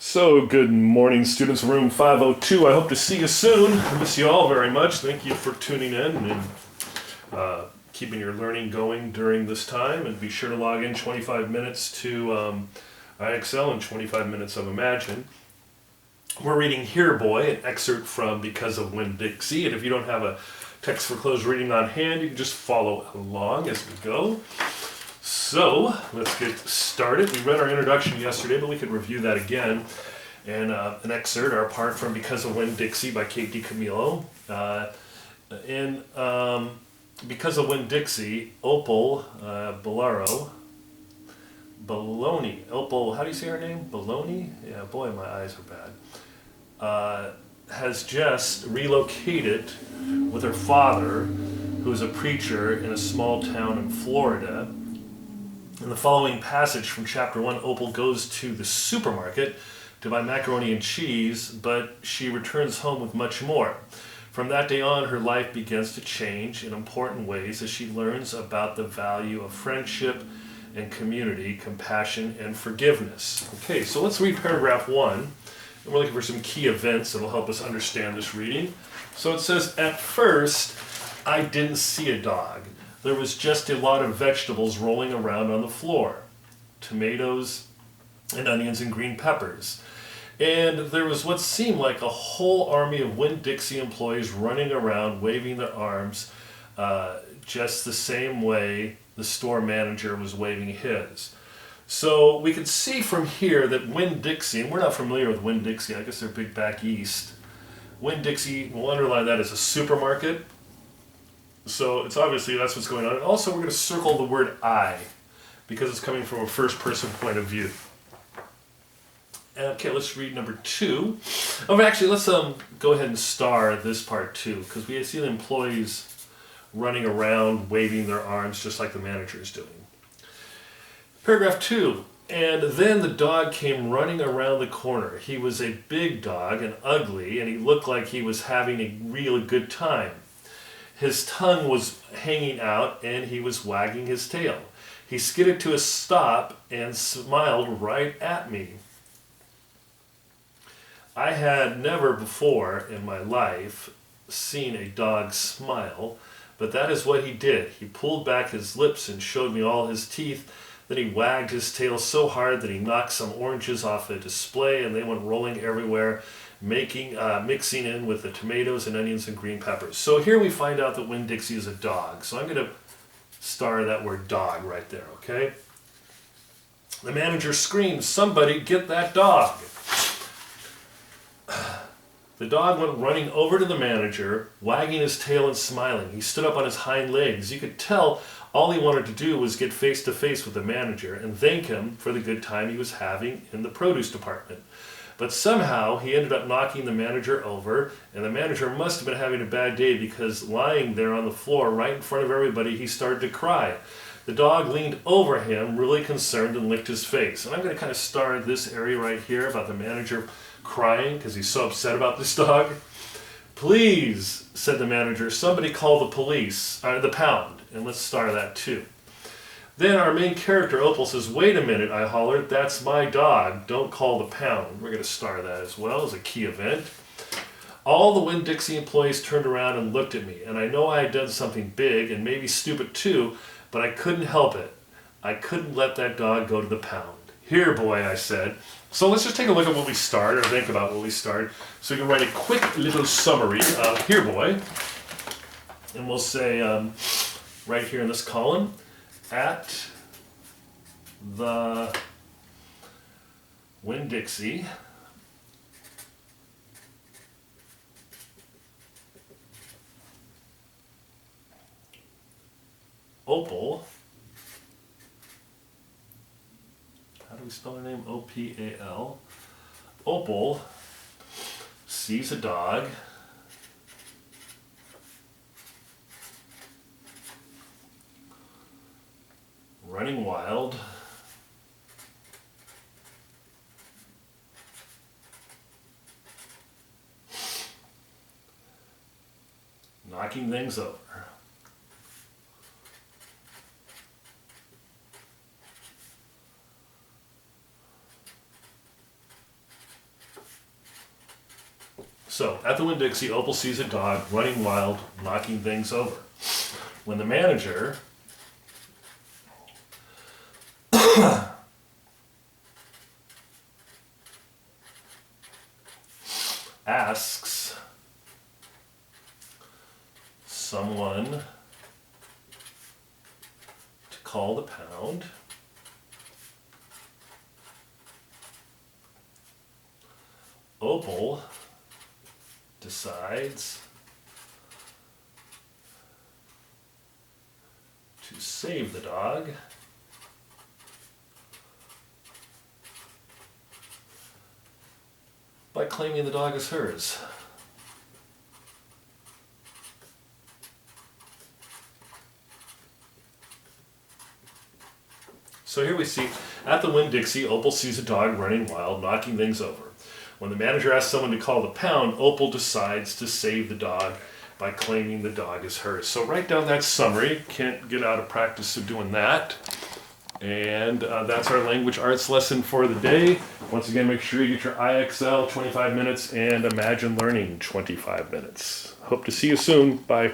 So, good morning, students of room 502. I hope to see you soon. I miss you all very much. Thank you for tuning in and keeping your learning going during this time. And be sure to log in 25 minutes to IXL and 25 minutes of Imagine. We're reading Here Boy, an excerpt from Because of Winn-Dixie. And if you don't have a text for closed reading on hand, you can just follow along as we go. So, let's get started. We read our introduction yesterday, but we could review that again. And an excerpt, our part from Because of Winn-Dixie by Kate DiCamillo. Because of Winn-Dixie, Opal Baloney. Opal, how do you say her name? Baloney? Yeah, boy, my eyes are bad. Has just relocated with her father, who's a preacher in a small town in Florida. In the following passage from chapter 1, Opal goes to the supermarket to buy macaroni and cheese, but she returns home with much more. From that day on, her life begins to change in important ways as she learns about the value of friendship and community, compassion and forgiveness. Okay, so let's read paragraph 1. And we're looking for some key events that will help us understand this reading. So it says, at first, I didn't see a dog. There was just a lot of vegetables rolling around on the floor. Tomatoes and onions and green peppers. And there was what seemed like a whole army of Winn-Dixie employees running around waving their arms just the same way the store manager was waving his. So we can see from here that Winn-Dixie, and we're not familiar with Winn-Dixie, I guess they're big back east. Winn-Dixie, we'll underline that as a supermarket. So it's obviously that's what's going on. And also we're going to circle the word I because it's coming from a first person point of view. Okay, let's read number 2. Oh, actually, let's go ahead and star this part too, because we see the employees running around waving their arms just like the manager is doing. Paragraph 2. And then the dog came running around the corner. He was a big dog and ugly, and he looked like he was having a really good time. His tongue was hanging out and he was wagging his tail. He skidded to a stop and smiled right at me. I had never before in my life seen a dog smile, but that is what he did. He pulled back his lips and showed me all his teeth. Then he wagged his tail so hard that he knocked some oranges off a display and they went rolling everywhere, mixing in with the tomatoes and onions and green peppers. So here we find out that Winn-Dixie is a dog. So I'm going to star that word dog right there, okay? The manager screamed, "Somebody get that dog!" The dog went running over to the manager, wagging his tail and smiling. He stood up on his hind legs. You could tell all he wanted to do was get face to face with the manager and thank him for the good time he was having in the produce department. But somehow he ended up knocking the manager over, and the manager must have been having a bad day because lying there on the floor right in front of everybody, he started to cry. The dog leaned over him, really concerned, and licked his face. And I'm going to kind of star this area right here about the manager crying because he's so upset about this dog. "Please," said the manager, "somebody call the police, the pound." And let's star that too. Then our main character, Opal, says, "Wait a minute," I hollered, "that's my dog. Don't call the pound." We're going to star that as well as a key event. All the Winn-Dixie employees turned around and looked at me, and I know I had done something big and maybe stupid too, but I couldn't help it. I couldn't let that dog go to the pound. "Here, boy," I said. So let's just take a look at what we started, or think about what we started. So we can write a quick little summary of Here, boy. And we'll say, right here in this column, at the Winn-Dixie Opal, how do we spell her name? O-P-A-L. Opal sees a dog running wild, knocking things over. So, at the Winn-Dixie, Opal sees a dog running wild, knocking things over. When the manager asks someone to call the pound, Opal decides to save the dog by claiming the dog as hers. So here we see, at the Winn-Dixie, Opal sees a dog running wild, knocking things over. When the manager asks someone to call the pound, Opal decides to save the dog by claiming the dog as hers. So write down that summary. Can't get out of practice of doing that. And that's our language arts lesson for the day. Once again, make sure you get your IXL 25 minutes and Imagine Learning 25 minutes. Hope to see you soon. Bye.